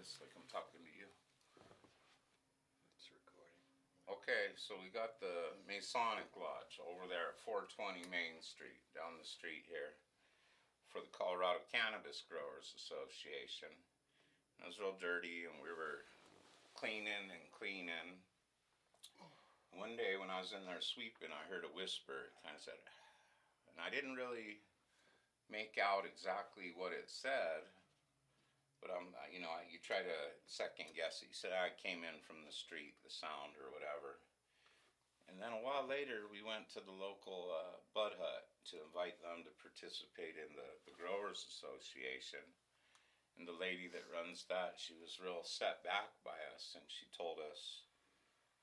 this like I'm talking to you. It's recording. Okay, so we got the Masonic Lodge over there at 420 Main Street, down the street here, for the Colorado Cannabis Growers Association. It was real dirty, and we were cleaning. One day when I was in there sweeping, I heard a whisper. It kind of said, and I didn't really make out exactly what it said, but you try to second guess it. He said, I came in from the street, the sound or whatever. And then a while later, we went to the local bud hut to invite them to participate in the Growers Association. And the lady that runs that, she was real set back by us, and she told us,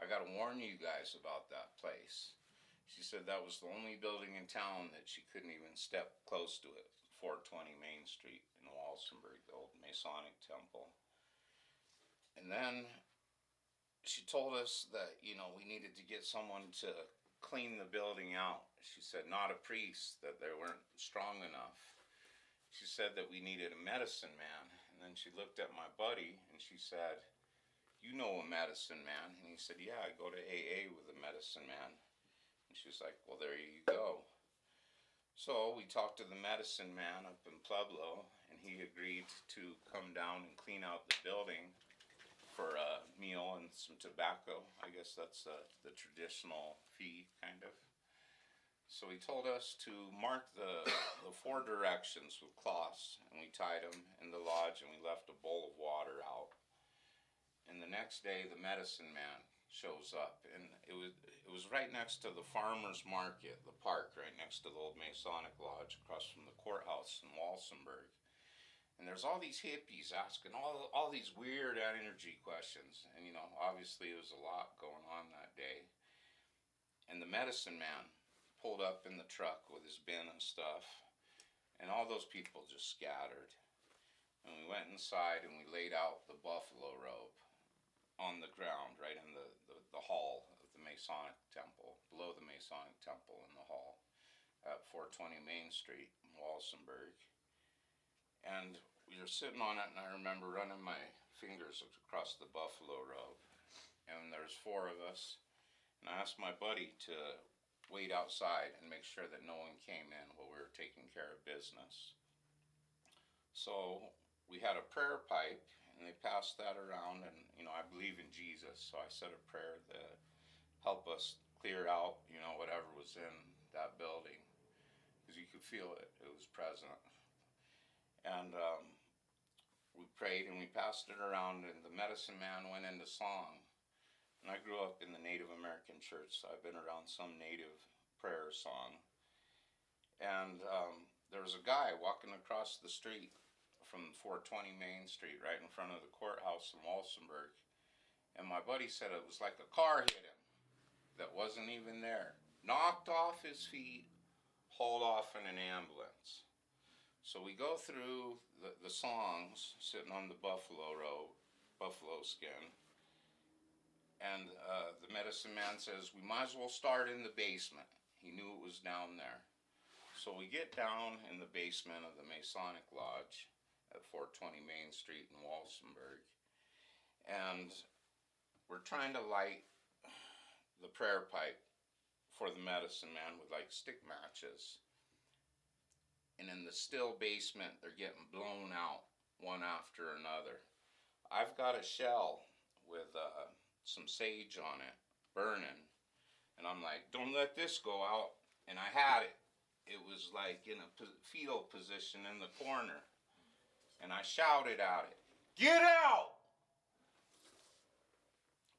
I got to warn you guys about that place. She said that was the only building in town that she couldn't even step close to it, 420 Main Street in Walsenburg, the old Masonic temple. And then she told us that, we needed to get someone to clean the building out. She said not a priest, that they weren't strong enough. She said that we needed a medicine man. And then she looked at my buddy and she said, you know a medicine man? And he said, yeah, I go to AA with a medicine man. And she was like, well, there you go. So we talked to the medicine man up in Pueblo, and he agreed to come down and clean out the building for a meal and some tobacco. I guess that's the traditional fee, kind of. So he told us to mark the 4 directions with cloths, and we tied them in the lodge, and we left a bowl of water out. And the next day, the medicine man shows up, and it was right next to the farmers market, the park, right next to the old Masonic Lodge, across from the courthouse in Walsenburg. And there's all these hippies asking all these weird energy questions, and obviously there was a lot going on that day. And the medicine man pulled up in the truck with his bin and stuff, and all those people just scattered. And we went inside and we laid out the buffalo robe on the ground, right in the hall of the Masonic Temple, below the Masonic Temple in the hall at 420 Main Street in Walsenburg. And we were sitting on it, and I remember running my fingers across the buffalo robe. And there's 4 of us, and I asked my buddy to wait outside and make sure that no one came in while we were taking care of business. So we had a prayer pipe, and they passed that around, and I believe in Jesus, so I said a prayer to help us clear out whatever was in that building, because you could feel it was present. And we prayed and we passed it around, and the medicine man went into song. And I grew up in the Native American church, so I've been around some Native prayer song. And there was a guy walking across the street from 420 Main Street, right in front of the courthouse in Walsenburg. And my buddy said it was like a car hit him that wasn't even there. Knocked off his feet, hauled off in an ambulance. So we go through the songs, sitting on the buffalo robe, buffalo skin. And the medicine man says, we might as well start in the basement. He knew it was down there. So we get down in the basement of the Masonic Lodge at 420 Main Street in Walsenburg. And we're trying to light the prayer pipe for the medicine man with like stick matches. And in the still basement, they're getting blown out one after another. I've got a shell with some sage on it, burning. And I'm like, don't let this go out. And I had it. It was like in a fetal position in the corner. And I shouted at it, get out!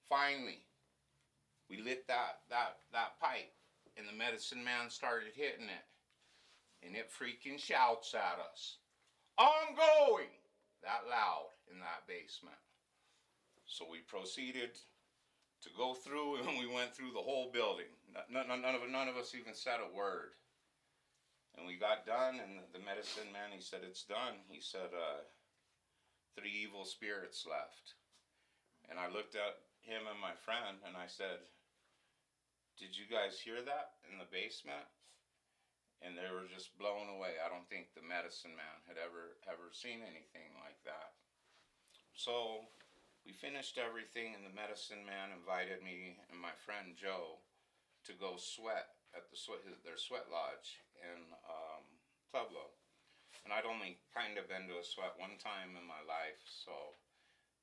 Finally, we lit that pipe, and the medicine man started hitting it. And it freaking shouts at us, I'm going! That loud in that basement. So we proceeded to go through, and we went through the whole building. None of us even said a word. And we got done, and the medicine man, he said, it's done. He said, 3 evil spirits left. And I looked at him and my friend, and I said, did you guys hear that in the basement? And they were just blown away. I don't think the medicine man had ever seen anything like that. So we finished everything, and the medicine man invited me and my friend Joe to go sweat at their sweat lodge in Pueblo. And I'd only kind of been to a sweat one time in my life, so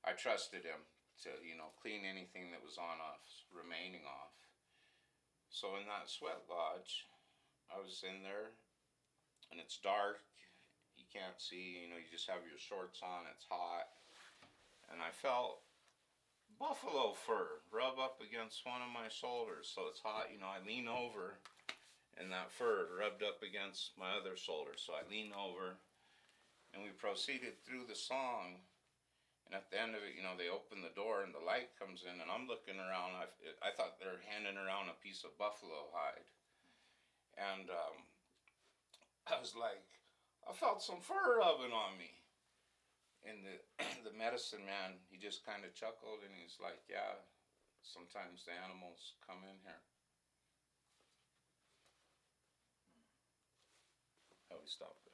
I trusted him to, clean anything that was on off, remaining off. So in that sweat lodge, I was in there, and it's dark. You can't see, you just have your shorts on, it's hot. And I felt buffalo fur rub up against one of my shoulders, so it's hot. I lean over, and that fur rubbed up against my other shoulder. So I lean over, and we proceeded through the song. And at the end of it, they open the door, and the light comes in, and I'm looking around. I thought they were handing around a piece of buffalo hide, and I was like, I felt some fur rubbing on me. And the the medicine man, he just kind of chuckled, and he's like, yeah, sometimes the animals come in here. Oh, we stopped.